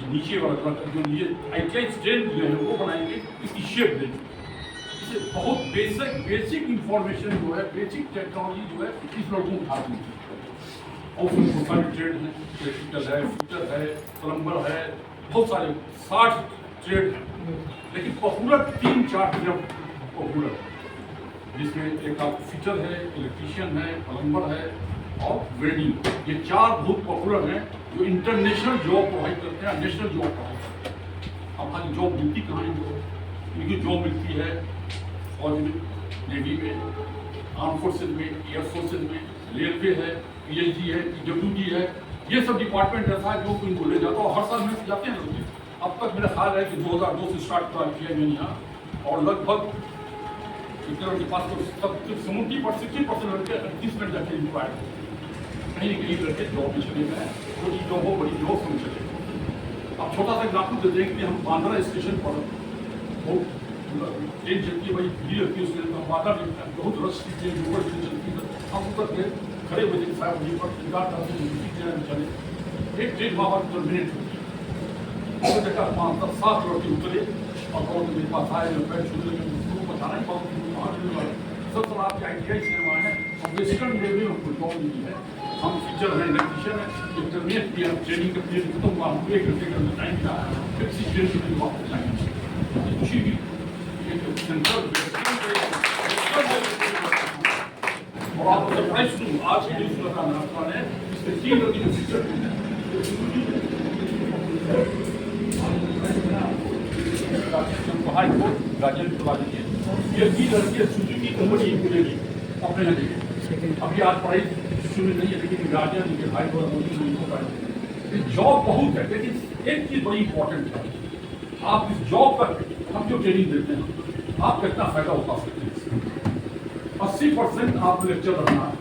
नीचे वाला जो नीचे आईटीआई स्ट्रेंथ जो है वो बनाएंगे, इसकी शेप देंगे। इससे बहुत बेसिक इंफॉर्मेशन जो है, बेसिक टेक्नोलॉजी जो है इस लड़कों को उठा देंगे। और उसमें बहुत सारे ट्रेड हैं, इलेक्ट्रिकल है, फिटर है, प्लम्बर है, बहुत सारे 60 ट्रेड हैं। लेकिन पॉपुलर 3-4 ट्रेड पॉपुलर, जिसमें एक आप फिटर है, इलेक्ट्रीशियन है, प्लम्बर है और वेल्डिंग। ये 4 बहुत पॉपुलर हैं जो इंटरनेशनल जॉब प्रोवाइड करते हैं, नेशनल जॉब प्रोवाइड करते हैं। अब खाली जॉब मिलती कहाँ है इनको? इनकी जॉब मिलती है फौज में, नेवी में, आर्म फोर्सेज में, एयर फोर्सेज में, रेलवे है, पीएचडी है, पीडब्ल्यूडी है। ये सब डिपार्टमेंट ऐसा है जो इनको ले जाता है और हर साल में जाते हैं लोग। अब तक मेरा ख्याल है कि 2002 से स्टार्ट किया मैंने यहाँ, और लगभग के पास तो 70-60% लड़के एडवर्टीजमेंट जाके इंक्वायर कहीं न कहीं लड़के जॉब में चले गए, छोटी जॉब हो बड़ी जॉब में चले गए। अब छोटा सा एग्जाम्पल देते हैं कि हम बांद्रा स्टेशन पर ट्रेन चलती है, बड़ी भीड़ रहती है, उसमें बांद्रा बहुत रश की ट्रेन ऊपर ट्रेन चलती है। हम ऊपर के खड़े बजे 5 बजे पर ट्रेन चले, एक ट्रेन वहाँ पर टर्मिनेट होती है। तो देखा 5-7 लड़के उतरे और मेरे पास आए, पैर छूने लगे, बताना ही बहुत सब आपके आईटीआई से हमारे हैं। वेस्टर्न रेलवे में हमको जॉब मिली है, हम टीचर हैं, इलेक्ट्रीशियन हैं, इंटरमीडिएट किया, ट्रेनिंग का पीरियड खत्म हुआ, हमको 1 घंटे का टाइम था, फिर किसी ट्रेन के लिए वापस आएंगे। खुशी भी सेंट्रल और आपको सरप्राइज सुनूँ, आज की न्यूज़ बताना आपने इसमें 3 लड़की के टीचर हाई कोर्ट गार्जियन करवा दीजिए। ये 3 लड़की सुजुकी कंपनी खुलेगी अपने यहाँ। अभी आज पढ़ाई शुरू नहीं है, लेकिन गार्जियन के भाई को जॉब बहुत है। लेकिन एक चीज़ बड़ी इंपॉर्टेंट है, आप इस जॉब पर हम जो ट्रेनिंग देते हैं आप कितना फायदा उठा सकते हैं। 80% आप लेक्चर रखना है,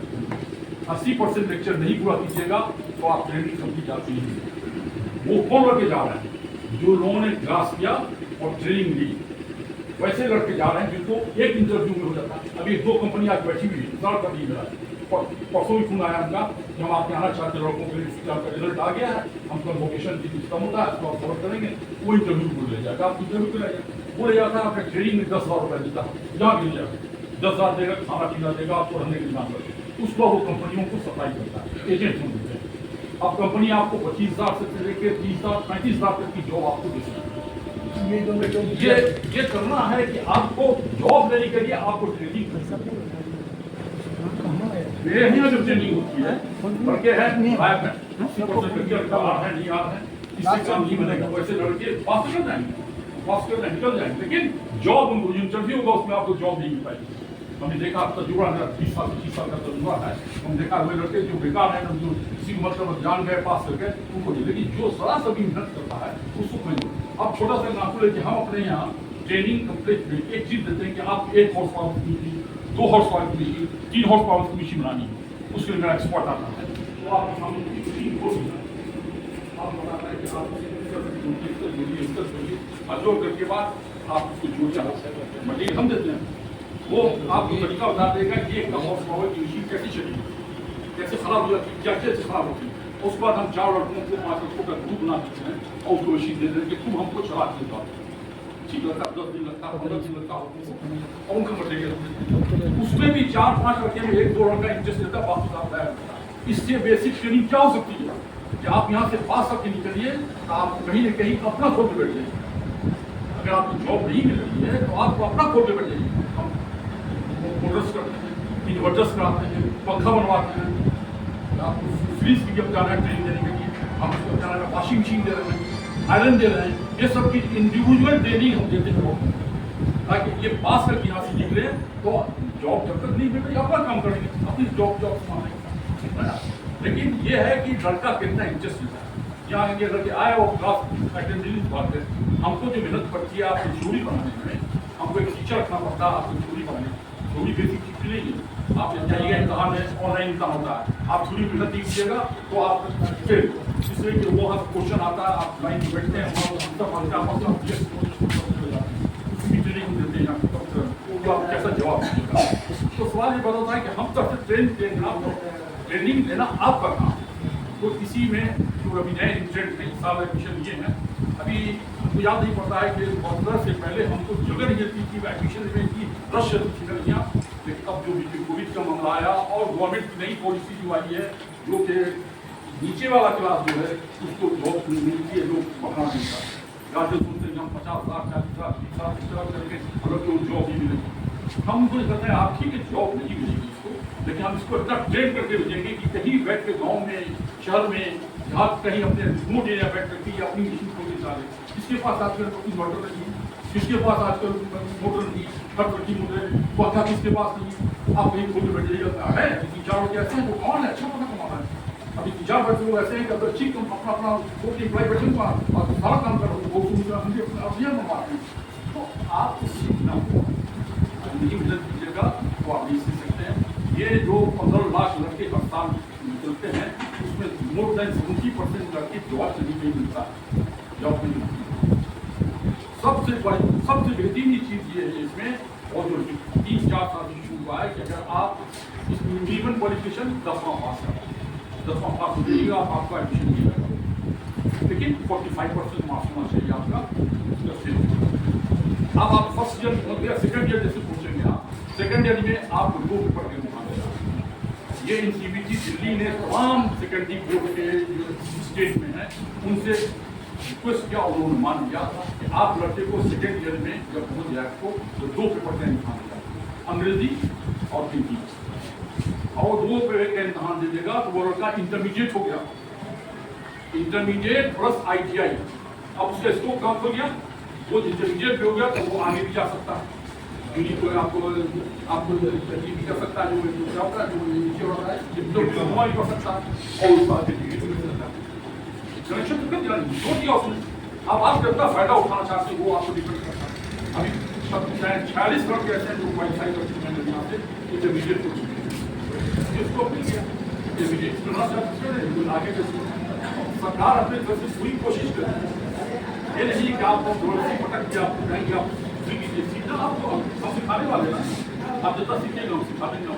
80% लेक्चर नहीं पूरा कीजिएगा तो आप ट्रेनिंग कंप्लीट जाती है। वो कौन लड़के जा रहे हैं? जो लोगों ने क्लास किया और ट्रेनिंग ली, वैसे लड़के जा रहे हैं जिनको एक इंटरव्यू में हो जाता है। अभी 2 कंपनी आज बैठी हुई है, का भी मिला परसों ही फोन आया उनका कि हम आपके आना चाहते लड़कों के लिए, आपका रिजल्ट आ गया है, हमको वोकेशन की कुछ कम होता है, उसको आप कवर करेंगे। वो इंटरव्यू को ले जाएगा, आप इंटरव्यू को ले जाएगा, वो ले जाता है आपका ट्रेनिंग में 10,000 रुपये देता है, जहाँ मिल जाएगा 10,000 देगा, खाना पीना देगा, आपको रहने के नाम पर, उसको वो कंपनियों को सप्लाई करता है, एजेंट हम देते हैं। अब कंपनी आपको 25,000 से लेकर 30,000 35,000 तक की जॉब आपको दे सकती है। ये करना है कि आपको जॉब लेने के लिए आपको ट्रेनिंग कर सकते हैं। मेरे यहाँ जो ट्रेनिंग होती है लड़के हैं गायब है, 80% लड़के आ रहे हैं, नहीं आ रहे हैं, इससे काम नहीं बनेगा। वैसे लड़के पास कर जाएंगे, पास कर निकल जाएंगे, लेकिन जॉब उनको इंटरव्यू होगा उसमें आपको जॉब नहीं मिल पाएगी। हमने देखा अब तजुर्बा है, 20 साल 25 साल का तजुर्बा है, हम देखा हुए लड़के जो बेकार है, जो किसी मतलब जान गए पास करके उनको नहीं, लेकिन जो सरा सभी मेहनत करता है उसको नहीं। अब छोटा सा नाम लेके हम अपने यहाँ ट्रेनिंग कंप्लीट में एक चीज देते हैं कि आप 1 हॉर्स पावर की मशीन, 2 हॉर्स पावर की मशीन, 3 हॉर्स पावर की मशीन बनानी है, उसके लिए मेरा एक्सपर्ट आता है, तो आप मशीन खोल आप बताता है कि आप जोड़ करके बाद आप उसको जोड़ जाओ, मटेरियल हम देते हैं, वो आपको तरीका बता देगा कि 1 हॉर्स पावर की मशीन कैसे चलेगी, कैसे खराब हो जाती है, क्या क्या खराब होती है। उसके बाद हम 4 लड़कों को 5 लड़कों का ग्रुप बना देते हैं और उसको मशीन दे देते हैं कि तुम हमको चला के दो, ठीक लगता 10 दिन लगता, 15 दिन लगता और उनका मटेरियल उसमें भी 4-5 लड़के में 1-2 लड़का इंटरेस्ट देता है, बाकी आप तैयार होता है। इससे बेसिक ट्रेनिंग क्या हो सकती है कि आप यहाँ से पास करके निकलिए तो आप कहीं न कहीं अपना खोल के बैठ जाइए। अगर आपको जॉब नहीं मिल रही है तो आप अपना खोल के बैठ जाइए। हम मोटर्स करते हैं, इन्वर्टर्स कराते हैं, पंखा बनवाते हैं, आपको फ्रीज की जब जाना है ट्रेनिंग देने के लिए, हम उसको जाना है वॉशिंग मशीन दे रहे हैं, आयरन दे रहे हैं, ये सब की इंडिविजुअल ट्रेनिंग हम देते हैं ताकि ये पास करके यहाँ से निकले तो जॉब जब तक नहीं मिल रही अपना काम करेंगे, अपनी जॉब संभालेंगे। लेकिन ये है कि लड़का कितना इंटरेस्ट लेता है। यहाँ के लड़के आए और क्लास अटेंडेंस बात है, हमको जो मेहनत पड़ती है आपको थ्योरी बनाने में, हमको एक टीचर रखना पड़ता है आपको थ्योरी बनाने, थ्योरी बेसिक चीज नहीं है। आप जाइएगा इम्तहान है, ऑनलाइन इम्तहान होता है, आप थोड़ी मेहनत दीजिएगा तो आप फिर इसलिए कि वो क्वेश्चन आता है, आप लाइन में बैठते हैं, ट्रेनिंग देते हैं तो आप कैसा जवाब दीजिएगा। तो सवाल ये बताता है कि हम तो ट्रेनिंग देना, आपको ट्रेनिंग देना आपका काम, तो इसी में जो अभी नए इंसिडेंट में इस साल एडमिशन लिए हैं, अभी हमको याद नहीं पड़ता है कि बॉर्डर से पहले हमको जगह नहीं मिलती थी एडमिशन में इतनी रश थी गलियाँ, लेकिन अब जो कोविड का मामला आया और गवर्नमेंट की नई पॉलिसी जो आई है जो कि नीचे वाला क्लास जो है उसको जॉब मिलती है, जो पकड़ा नहीं था राज्य सुनते हम 50 लाख 40 लाख 30 लाख इस तरह करके अगर जो जॉब नहीं मिलेगी, हम कुछ कहते हैं आप ठीक है जॉब नहीं मिलेगी इसको, लेकिन हम इसको इतना ट्रेन करके भेजेंगे कि कहीं बैठ के गाँव में शहर में जहाँ कहीं अपने रिमोट एरिया बैठ करके या अपनी मशीन खोल के डाले, जिसके पास आजकल कोई मोटर नहीं, जिसके पास आजकल मोटर नहीं, हर प्रति मोटर पौधा किसके पास नहीं, आप कहीं खोल के बैठ जाइएगा है तीन चार लोग ऐसे हैं वो कौन है अच्छा पता कमा रहा है, अभी तीन चार बच्चे लोग ऐसे हैं कि अगर ठीक तुम अपना अपना खोल के इम्प्लाई बैठे और सारा काम करो वो हम अपने मंगवाते हैं, तो आप सीखना नहीं मदद कीजिएगा तो आप नहीं सीख सकते हैं। ये जो 15 लाख लड़के हर साल निकलते हैं उसमें मोर देन 70% लड़के जॉब से नहीं मिलता, जॉब नहीं मिलती। सबसे बेहतरीन चीज़ ये है इसमें, और जो 3-4 साल से शुरू हुआ है कि अगर आप इस मिनिमम क्वालिफिकेशन 10वां पास हो जाइएगा आप आपका एडमिशन नहीं लगेगा, लेकिन 45% मार्क्स होना चाहिए आपका। अब आप फर्स्ट ईयर या सेकंड ईयर जैसे पूछेंगे आप सेकंड ईयर में आप 2 पेपर के मुकाबले ये NCVT दिल्ली ने तमाम सेकेंडरी बोर्ड के जो स्टेट में है उनसे रिक्वेस्ट किया और उन्होंने मान लिया कि आप लड़के को सेकेंड ईयर में जब पहुंच जाए आपको तो 2 पेपर का इम्तहान देगा, अंग्रेजी और हिंदी, और 2 पेपर का इम्तहान दे देगा तो वो लड़का इंटरमीडिएट हो गया, इंटरमीडिएट प्लस ITI। अब उसका स्कोप कम हो गया, वो इंटरमीडिएट भी हो गया तो वो आगे भी जा सकता है, आपको भी कर सकता है, जो नीचे होता है डिप्लोमा भी कर सकता है और उस बात कनेक्शन तो कर दिया उसने। अब आप कितना फायदा उठाना चाहते हैं वो आपको डिपेंड करता है। अभी 46 लड़के ऐसे हैं जो क्वालिफाई कर चुके हैं यहाँ से इंटरमीडिएट को इसको मिल गया इंटरमीडिएट आगे सरकार अपनी तरफ से पूरी कोशिश कर रही है, ये नहीं कि आपको पटक के आपको कहेंगे आप सीखना, आपको हम सिखाने वाले ना, आप जितना सीखेंगे हम सिखा देंगे,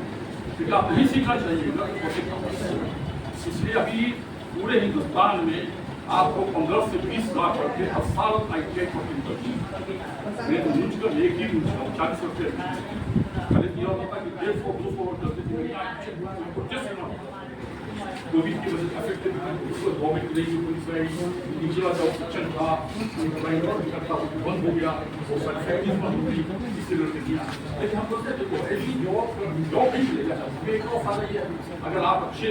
क्योंकि आप नहीं सीखना चाहिएगा। इसलिए अभी पूरे हिंदुस्तान में आपको 15 से 20 लाख रुपये हर साल ITI कोचिंग करती है, तो मुझको एक ही 40 रुपये पहले दिया होता था कि 150-200 कोविड की वजह से अफेक्टेड गवर्नमेंट नहीं पुलिस निचला जो सेक्शन था बंद हो गया, वो फैक्ट्रीज बंद हो गई, इससे लड़के दिया। लेकिन हम लोग देखो ऐसी जॉब नहीं मिलेगा, एक और फायदा ये है अगर आप अच्छे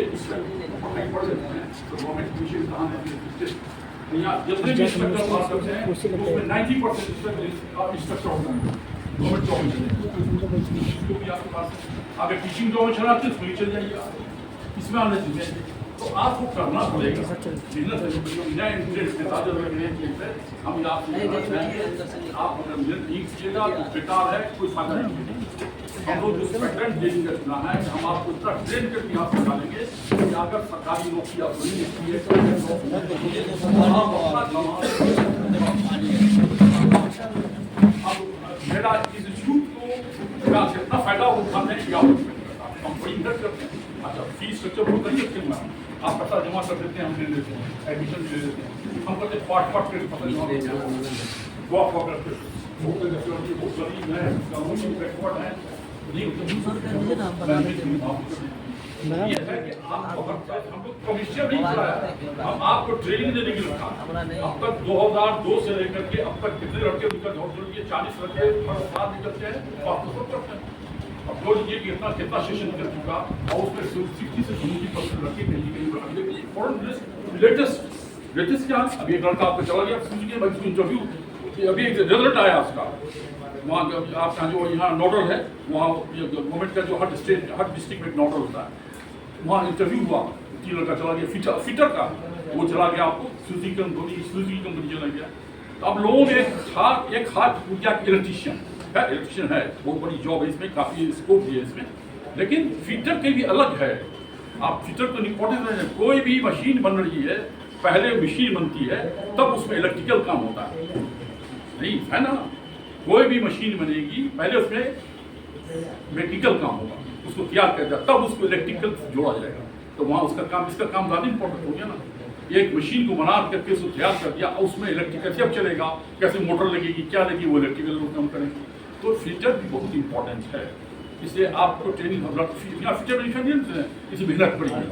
पढ़ाई पढ़ लेते हैं तो गवर्नमेंट विशेष कहाँ है यहाँ जितने भी इंस्ट्रक्टर बात करते हैं उसमें 90% इंस्ट्रक्टर होता है गवर्नमेंट जॉब में चले, जो भी आपके पास अगर टीचिंग जॉब में चलाते हैं उसमें चल जाइए इसमें आने चाहिए, तो आपको करना पड़ेगा बिजनेस नया इंटरेस्ट हम आप अगर मिल नहीं कीजिएगा तो बेकार है, कोई फायदा नहीं है। हम लोग जो पैटर्न ट्रेनिंग का चुना है हम आपको इतना ट्रेन करके आप निकालेंगे कि अगर सरकारी नौकरी आप नहीं मिलती है मेरा इस इंस्टीट्यूट को जितना फायदा उठाने की हम बड़ी मदद करते हैं। अच्छा फीस स्ट्रक्चर बहुत नहीं रखते हैं, आप पैसा जमा कर देते हैं, हम दे देते हैं, एडमिशन दे देते हैं, हम कहते हैं पार्ट करके पता जमा देते हैं, बहुत गरीब है कानूनी बैकवर्ड है ये है कि हम लोग कमीशन नहीं कराया, हम आपको ट्रेनिंग देने के लिए रखा। अब तक 2002 से लेकर के अब तक कितने लड़के उनका जॉब शुरू किए, 40 लड़के हर साल निकलते हैं, वापस करते हैं। अब जो लीजिए कि कितना सेशन निकल चुका और उसमें 60 से 70% लड़के कहीं लेटेस्ट क्या अभी एक लड़का आपको चला गया इंटरव्यू, अभी एक रिजल्ट आया उसका, वहाँ आपका जो यहाँ नोडल है वहाँ गवर्नमेंट का जो हर डिस्ट्रिक्ट में नोडल होता है, वहाँ इंटरव्यू हुआ, 3 लड़का चला गया फिटर का, वो चला गया आपको सुजुकी कंपनी चला गया। तो अब लोगों ने एक हाथ पूछा इलेक्ट्रीशियन है, बहुत बड़ी जॉब है, इसमें काफ़ी स्कोप भी है इसमें, लेकिन फिटर के भी अलग है। आप फिटर को इम्पोर्टेंस है, कोई भी मशीन बन रही है पहले मशीन बनती है तब उसमें इलेक्ट्रिकल काम होता है, नहीं है ना, कोई भी मशीन बनेगी पहले उसमें मैकेनिकल काम होगा, उसको तैयार किया जाए तब उसको इलेक्ट्रिकल जोड़ा जाएगा। तो वहाँ उसका काम, इसका काम ज़्यादा इंपॉर्टेंट हो गया ना। एक मशीन को बना करके उसको तैयार कर दिया, उसमें इलेक्ट्रिक कैसे अब चलेगा, कैसे मोटर लगेगी, क्या लगेगी, वो इलेक्ट्रिकल लोग काम करेंगे। तो फीचर भी बहुत इंपॉर्टेंट है, इसलिए आपको ट्रेनिंग फीचर नहीं, इसी मेहनत बड़ी है,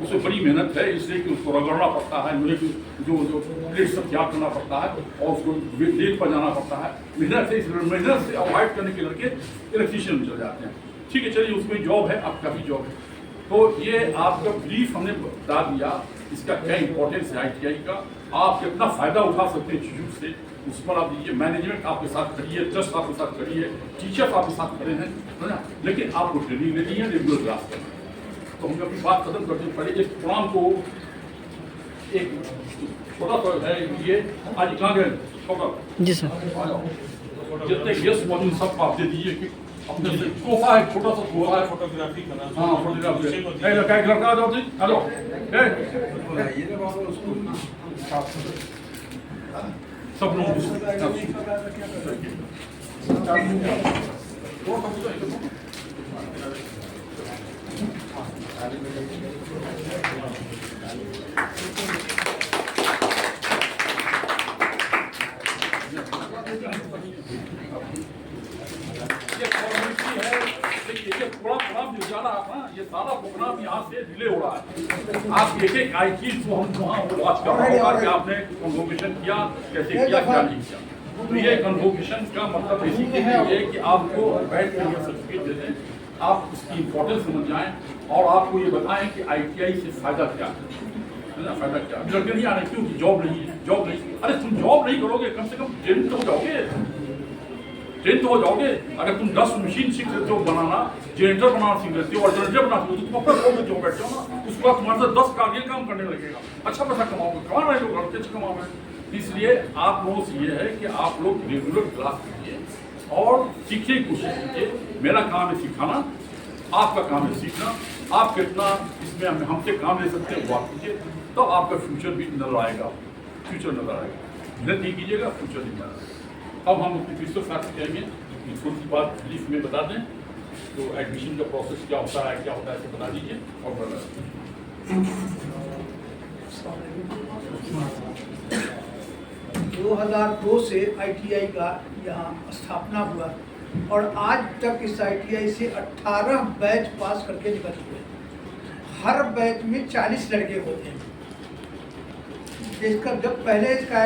उसमें बड़ी मेहनत है, इसलिए कि उसको रगड़ना पड़ता है, जो प्लेट सब तैयार करना पड़ता है और उसको लेट पर जाना पड़ता है, मेहनत है। इस मेहनत से अवॉइड करने के लड़के इलेक्ट्रीशियन में चले जाते हैं। ठीक है, चलिए उसमें जॉब है, आपका भी जॉब है। तो ये आपका ब्रीफ हमने बता दिया, इसका क्या इंपॉर्टेंस है ITI का, आप कितना फ़ायदा उठा सकते हैं इंस्टीट्यूट से, उस पर आप दीजिए। मैनेजमेंट आपके साथ खड़ी है, ट्रस्ट आपके साथ खड़ी है, टीचर्स आपके साथ खड़े हैं, है ना, लेकिन आपको ट्रेनिंग लेनी है, रेगुलर क्लास करना है। तो हम अपनी बात खत्म करते हैं। पहले एक प्रोग्राम को एक छोटा सा है ये, आज कहाँ गए छोटा जी सर, जितने गेस्ट मौजूद सब आप दे दीजिए कि अपने से तोहफा है, छोटा सा तोहफा है, फोटोग्राफी करना। हाँ फोटोग्राफी। एक लड़का आ जाओ जी, हेलो सब लोग प्रोग्राम जो जा रहा है ना, ये सारा प्रोग्राम यहाँ से डिले हो रहा है। आप एक एक आई चीज को हम वहाँ वॉच कर रहे होगा कि आपने कन्वोकेशन किया, कैसे किया, क्या नहीं किया। तो ये कन्वोकेशन का मतलब बेसिकली ये है कि आपको बैठ कर ये सर्टिफिकेट दे दें, आप उसकी इम्पोर्टेंस समझ जाएं और आपको ये बताएं कि ITI से फायदा क्या है ना, फायदा क्या। लड़के नहीं आ रहे क्योंकि जॉब नहीं है, जॉब नहीं। अरे तुम जॉब नहीं करोगे, कम से कम ट्रेन तो हो जाओगे, ट्रेन तो हो जाओगे। अगर तुम 10 मशीन सीख लेते हो बनाना, जनरेटर बनाना सीख लेते हो और जनरेटर बनाते हो, तो तुम अपना जॉब में जो बैठे हो ना, उसके बाद तुम्हारे साथ 10 कार्य काम करने लगेगा, अच्छा पैसा कमाओगे, कमा रहे लोग घर से कमा रहे। इसलिए आप लोगों से ये है कि आप लोग रेगुलर क्लास कीजिए और सीखने की कोशिश कीजिए। मेरा काम है सिखाना, आपका काम है सीखना। आप कितना इसमें हमसे काम ले सकते हैं वो आप कीजिए, तो आपका फ्यूचर भी नजर आएगा, फ्यूचर नजर आएगा। मेहनत नहीं कीजिएगा, फ्यूचर नहीं आएगा। अब हम अपने प्रिंसिपल साहब से कहेंगे कि थोड़ी सी बात ब्रीफ में बता दें, तो एडमिशन का प्रोसेस क्या होता है, क्या होता है, इसे बता दीजिए और बता 2002 से ITI का यहाँ स्थापना हुआ और आज तक इस ITI से 18 बैच पास करके निकल चुके हैं। हर बैच में 40 लड़के होते हैं। इसका जब पहले इसका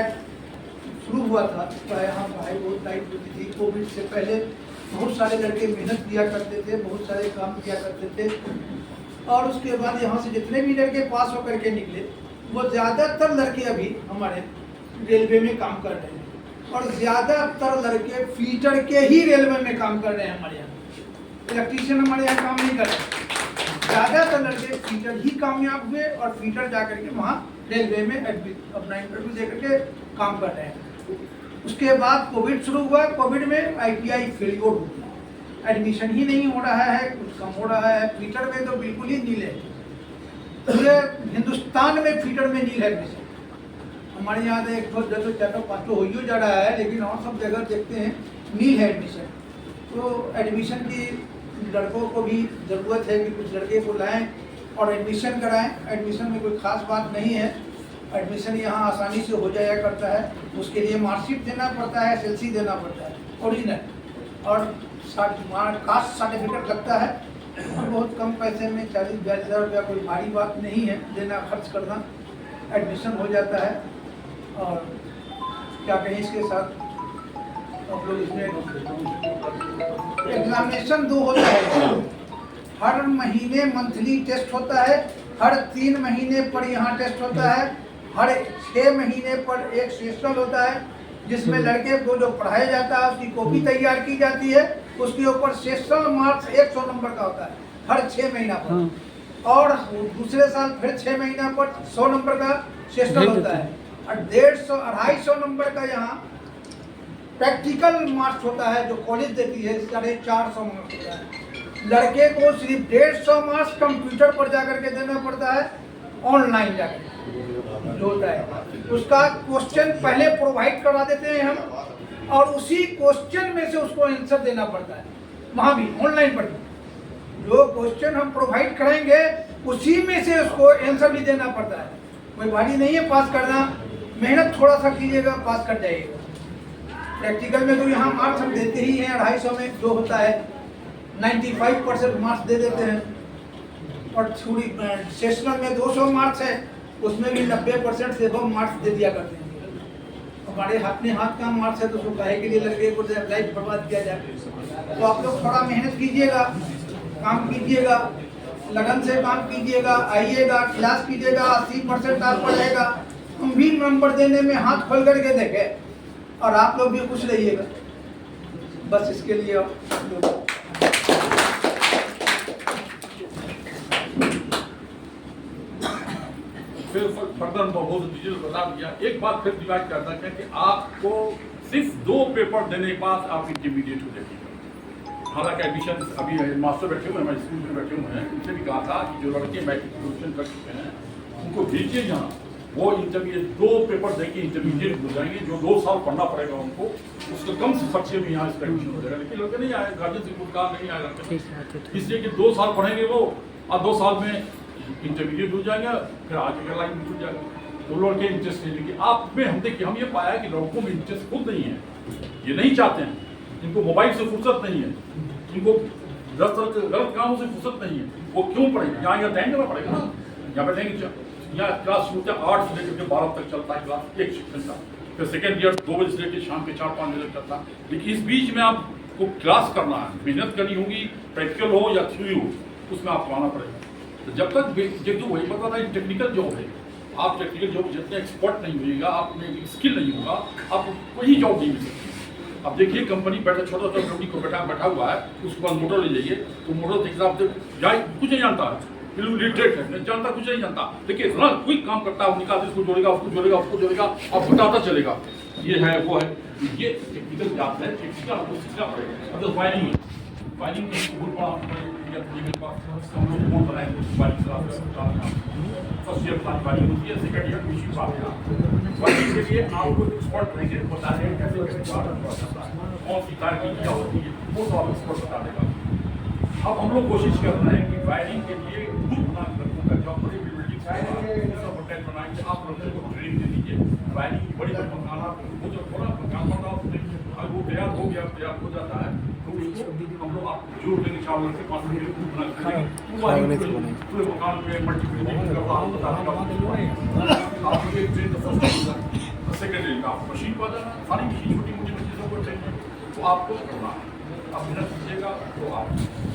शुरू हुआ था, यहाँ पढ़ाई बहुत टाइट होती थी। कोविड से पहले बहुत सारे लड़के मेहनत किया करते थे, बहुत सारे काम किया करते थे और उसके बाद यहाँ से जितने भी लड़के पास होकर के निकले, वो ज़्यादातर लड़के अभी हमारे रेलवे में काम कर रहे हैं और ज़्यादातर लड़के फीटर के ही रेलवे में काम कर रहे हैं। हमारे यहाँ इलेक्ट्रीशियन हमारे यहाँ काम नहीं कर रहे। ज़्यादातर लड़के फीटर ही कामयाब हुए और फीटर जा करके वहाँ रेलवे में अपना इंटरव्यू दे करके काम कर रहे हैं। उसके बाद कोविड शुरू हुआ, कोविड में ITI फेल हो गया, एडमिशन ही नहीं हो रहा है, कुछ कम हो रहा है। फीटर में तो बिल्कुल ही नील है, पूरे हिंदुस्तान में फीटर में नील है एडमिशन। हमारे यहाँ एक तो जब चार पाँच हो ही जा रहा है, लेकिन और सब जगह देखते हैं नील है एडमिशन। तो एडमिशन की लड़कों को भी ज़रूरत है कि कुछ लड़के को लाएं और एडमिशन कराएं। एडमिशन में कोई ख़ास बात नहीं है, एडमिशन यहाँ आसानी से हो जाया करता है। उसके लिए मार्कशीट देना पड़ता है, SLC देना पड़ता है ओरिजिनल, और कास्ट सर्टिफिकेट लगता है और बहुत कम पैसे में 40-42 हज़ार रुपया कोई भारी बात नहीं है देना, खर्च करना। एडमिशन हो जाता है और क्या कहें, इसके साथ आप लोग इसमें एग्जामिनेशन 2 होता है। हर महीने मंथली टेस्ट होता है, हर 3 महीने पर यहाँ टेस्ट होता है, हर 6 महीने पर एक सेशनल होता है जिसमें लड़के को जो पढ़ाया जाता है उसकी कॉपी तैयार की जाती है, उसके ऊपर सेशनल मार्क्स 100 नंबर का होता है हर 6 महीना पर। और दूसरे साल फिर 6 महीना पर 100 नंबर का सेशनल होता है और 150-250 नंबर का यहाँ प्रैक्टिकल मार्क्स होता है जो कॉलेज देती है, 450 मार्क्स होता है। लड़के को सिर्फ 150 मार्क्स कंप्यूटर पर जाकर के देना पड़ता है, ऑनलाइन जाकर जो होता है उसका क्वेश्चन पहले प्रोवाइड करा देते हैं हम और उसी क्वेश्चन में से उसको आंसर देना पड़ता है। वहाँ भी ऑनलाइन पर जो क्वेश्चन हम प्रोवाइड कराएंगे उसी में से उसको आंसर भी देना पड़ता है। कोई भारी नहीं है पास करना, मेहनत थोड़ा सा कीजिएगा पास कर जाइएगा। प्रैक्टिकल में तो यहाँ मार्क्स हम देते ही हैं, 250 में जो होता है 95% मार्क्स दे देते हैं, और थोड़ी सेशनल में 200 मार्क्स है, उसमें भी 90% से कम मार्क्स दे दिया करते हैं। हमारे हाथ में हाथ का मार्क्स है तो उसको काहे के लिए लगे को लाइफ बर्बाद किया जाए। तो आप लोग थोड़ा मेहनत कीजिएगा, काम कीजिएगा, लगन से काम कीजिएगा, आइएगा, क्लास कीजिएगा, 80% आपका रहेगा। हम भी नंबर देने में हाथ खोल करके देखें और आप लोग भी खुश रहिएगा। बस इसके लिए फिर फर्दर बहुत डिटेल बता दिया। एक बात फिर डिवाइड करना है कि आपको सिर्फ 2 पेपर देने के बाद आप इंटरमीडिएट हो जाएगी। हालांकि एडमिशन अभी मास्टर बैठे हुए हैं, हमारे स्कूल में बैठे हुए हैं, उनसे भी कहा था कि जो लड़के मैट्रिकुलेशन कर चुके हैं उनको भेजिए यहाँ, वो इंटरमीडिएट 2 पेपर देके इंटरमीडिएट हो जाएंगे। जो 2 साल पढ़ना पड़ेगा उनको, उसके कम से खर्चे में यहाँ इसका एडमिशन हो जाएगा। लेकिन लड़के नहीं आए, गार्जियन से कुछ काम नहीं आएगा, इसलिए कि 2 साल पढ़ेंगे वो और 2 साल में इंटरमीडिएट हो जाएगा, फिर आगे का लाइन हो जाएगा। तो लड़के इंटरेस्ट नहीं लेंगे। आप में हम देखिए, हम ये पाया कि लड़कों में इंटरेस्ट खुद नहीं है, ये नहीं चाहते हैं, इनको मोबाइल से फुर्सत नहीं है, इनको 10 तरह के गलत कामों से फुर्सत नहीं है। वो क्यों पढ़ेंगे? यहाँ टाइम देना पड़ेगा ना। यहाँ पे देंगे, यहाँ क्लास शुरू 8 से लेकर 12 तक चलता है क्लास, एक शिक्षण का, फिर सेकेंड ईयर 2 बजे से लेकर शाम के 4-5 बजे तक चलता है। लेकिन इस बीच में आपको क्लास करना है, मेहनत करनी होगी, प्रैक्टिकल हो या थ्योरी हो, उसमें आपको आना पड़ेगा। तो जब तक जो वही पता था टेक्निकल जॉब है, आप टेक्निकल जॉब जितने एक्सपर्ट नहीं होइएगा, आप में स्किल नहीं होगा, आप कोई जॉब नहीं मिल सकती। अब देखिए कंपनी बैठा, छोटा सा कंपनी को बैठा हुआ है, उसके बाद मोटर ले जाइए तो मोटर के हिसाब से कुछ नहीं जानता है, बिल्कुल लिटरेट है, नहीं जानता, कुछ नहीं जानता, लेकिन इतना कोई काम करता है, निकाल इसको जोड़ेगा, उसको जोड़ेगा, उसको जोड़ेगा, और बताता चलेगा ये है वो है। ये टेक्निकल जात है, टेक्निकल आपको सीखना पड़ेगा। अब वायरिंग है, वायरिंग बहुत बड़ा हम लोग बोर्ड बनाए, फर्स्ट ईयर वायरिंग होती है, सेकंड ईयर मशीन वायरिंग के लिए आपको एक्सपर्ट रहेंगे, बता रहे हैं कैसे कौन सी तार की क्या होती है, वो तो आप एक्सपर्ट बता देगा। अब हम लोग कोशिश कर रहे हैं कि वायरिंग के लिए ग्रुप बना लड़कों का जॉब बड़ी बिल्डिंग बनाएंगे, आप लोगों को ट्रेनिंग दे दीजिए। वायरिंग की बड़ी बनाना, वो जो थोड़ा काम करना अगर वो तैयार हो गया, तैयार हो जाता है तो हम लोग आप जोड़ देंगे 4 लड़के 5 लड़के ग्रुप बना के पूरे मकान में मल्टीप्लाई करवा आप सेकेंडरी का आप मशीन को आ जाना, सारी मशीन छोटी मोटी चीज़ों को चाहिए तो आपको आप मेहनत कीजिएगा तो आप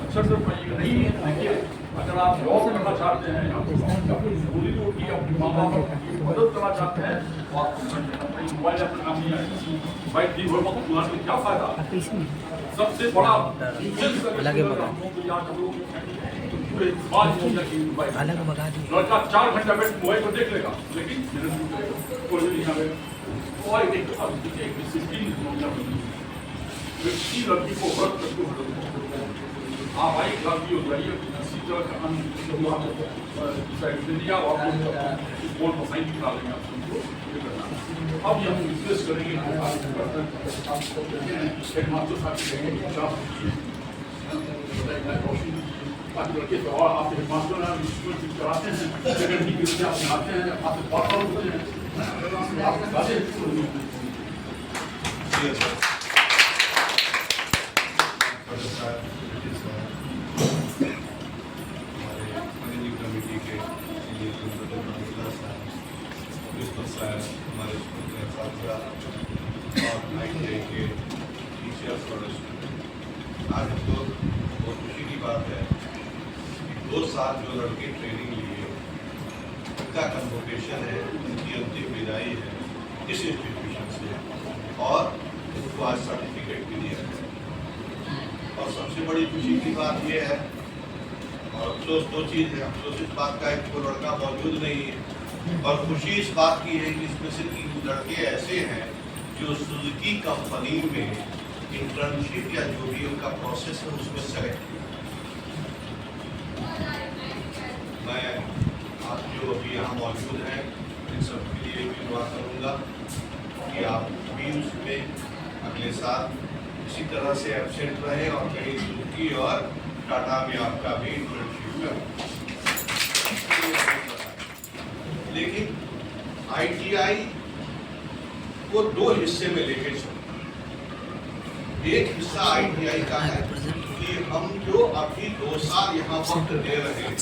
अच्छा कर पाइएगा। नहीं देखिए, अगर आप जॉब करना चाहते हैं, पूरी रोटी अपनी माँ बाप की मदद करना चाहते हैं तो आप मोबाइल अपना काम नहीं आएगा, मोबाइल दिन भर मतलब बुलाने में क्या फायदा। सबसे बड़ा लड़का 4 घंटा बैठ मोबाइल पर देख लेगा, लेकिन लड़की को व्रत करके आप आई गलती हो जाइए, किसी तरह का दिया और इस बोर्ड को साइन करा लेंगे आपको ये करना। अब ये हम विश्लेष करेंगे लड़के तो और आपके मास्टर कराते हैं, आते हैं, आपसे बात होते हैं। हमारे स्कूल के छात्रा और ITI के टीचर्स और स्टूडेंट, आज तो बहुत खुशी की बात है कि 2 साल जो लड़के ट्रेनिंग लिए, उनका कन्वोकेशन है, उनकी अंतिम विदाई है इस इंस्टीट्यूशन से और उनको आज सर्टिफिकेट भी दिया है। और सबसे बड़ी खुशी की बात यह है, और अफसोस 2 चीज़ है, अफसोस इस बात का है कि वो लड़का मौजूद नहीं है, और खुशी इस बात की है कि इसमें से 3 लड़के ऐसे हैं जो सुजुकी कंपनी में इंटर्नशिप या जो भी उनका प्रोसेस है उसमें सेलेक्ट किया। मैं आप जो अभी यहाँ मौजूद हैं इन सब के लिए भी दुआ करूँगा कि आप भी उसमें अगले साल इसी तरह से एब्सेंट रहें और कहीं सुजुकी और टाटा में आपका भी इंटर्नशिप करें। लेकिन ITI को दो हिस्से में लेके चलो। एक हिस्सा ITI का है कि हम जो अभी 2 साल यहाँ वक्त दे रहे हैं,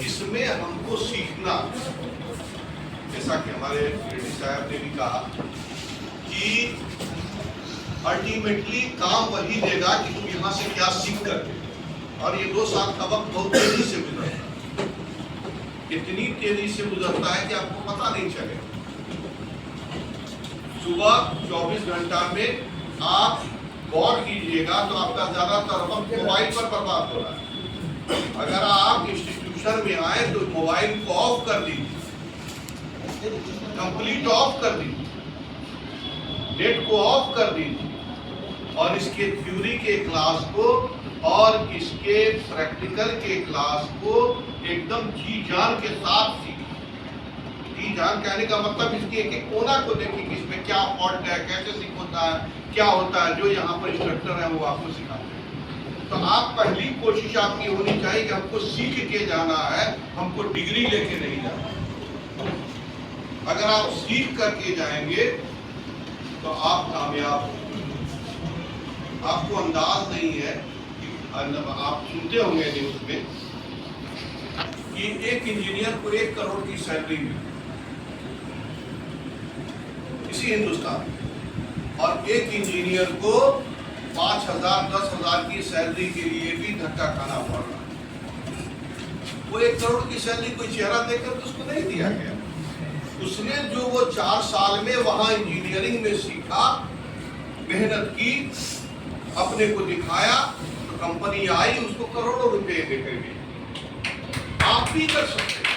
इसमें हमको सीखना, जैसा कि हमारे रेड्डी साहब ने भी कहा कि अल्टीमेटली काम वही देगा कि तुम यहाँ से क्या सीख करके। और ये 2 साल का वक्त बहुत तेजी से गुजरता है, इतनी तेजी से गुजरता है कि आपको पता नहीं चलेगा। सुबह 24 घंटा में आप गौर कीजिएगा तो आपका ज्यादातर वक्त मोबाइल पर बर्बाद हो रहा है। अगर आप इंस्टीट्यूशन में आए तो मोबाइल को ऑफ कर दीजिए, कंप्लीट ऑफ कर दीजिए, नेट को ऑफ कर दीजिए और इसके थ्योरी के क्लास को और इसके प्रैक्टिकल के क्लास को एकदम जी जान के साथ सीखिए। जी जान कहने का मतलब इसके एक एक कोना को देखिए कि इसमें क्या फॉल्ट है, कैसे सीख होता है, क्या होता है, जो यहाँ पर इंस्ट्रक्टर है वो आपको सिखाते हैं। तो आप पहली कोशिश आपकी होनी चाहिए कि हमको सीख के जाना है, हमको डिग्री लेके नहीं जाना। अगर आप सीख करके जाएंगे तो आप कामयाब होंगे। आपको अंदाज नहीं है कि आप सुनते होंगे न्यूज में कि एक इंजीनियर को 1 करोड़ की सैलरी मिली इसी हिंदुस्तान में, और एक इंजीनियर को 5,000 10,000 की सैलरी के लिए भी धक्का खाना पड़ रहा है। वो 1 करोड़ की सैलरी कोई चेहरा देखकर तो उसको नहीं दिया गया। उसने जो वो 4 साल में वहां इंजीनियरिंग में सीखा, मेहनत की, अपने को दिखाया, तो कंपनी आई उसको करोड़ों रुपए देकर गई। आप भी कर सकते हैं।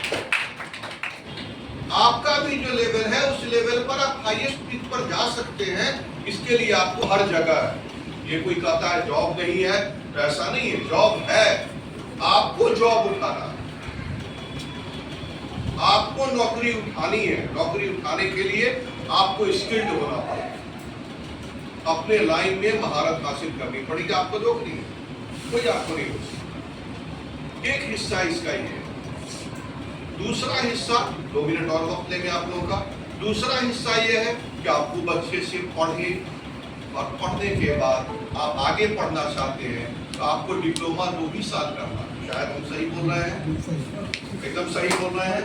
आपका भी जो लेवल है उस लेवल पर आप हाईएस्ट पिच पर जा सकते हैं। इसके लिए आपको हर जगह है। ये कोई कहता है जॉब नहीं है, तो ऐसा नहीं है, जॉब है। आपको जॉब उठाना है, आपको नौकरी उठानी है। नौकरी उठाने के लिए आपको स्किल्ड होना पड़ेगा, अपने लाइन में महारत हासिल करनी पड़ेगी। आपको नौकरी है, कोई आपको नहीं हो सकता। एक हिस्सा इसका ही है। दूसरा हिस्सा 2 मिनट और वक्त लेंगे आप लोगों का। दूसरा हिस्सा ये है कि आपको बच्चे से पढ़े और पढ़ने के बाद आप आगे पढ़ना चाहते हैं तो आपको डिप्लोमा 2 ही साल करना है। शायद हम सही बोल रहे हैं, एकदम सही बोल रहे हैं।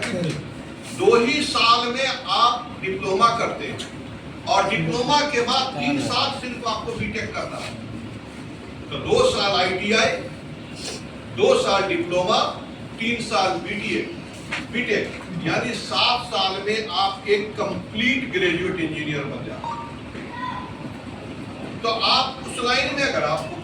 2 ही साल में आप डिप्लोमा करते हैं और डिप्लोमा के बाद 3 साल सिर्फ आपको बीटेक करना है। तो 2 साल ITI, 2 साल डिप्लोमा, 3 साल बीटेक, यानी 7 साल में आप एक कंप्लीट ग्रेजुएट इंजीनियर बन जाते हैं। तो आप उस लाइन में अगर आपको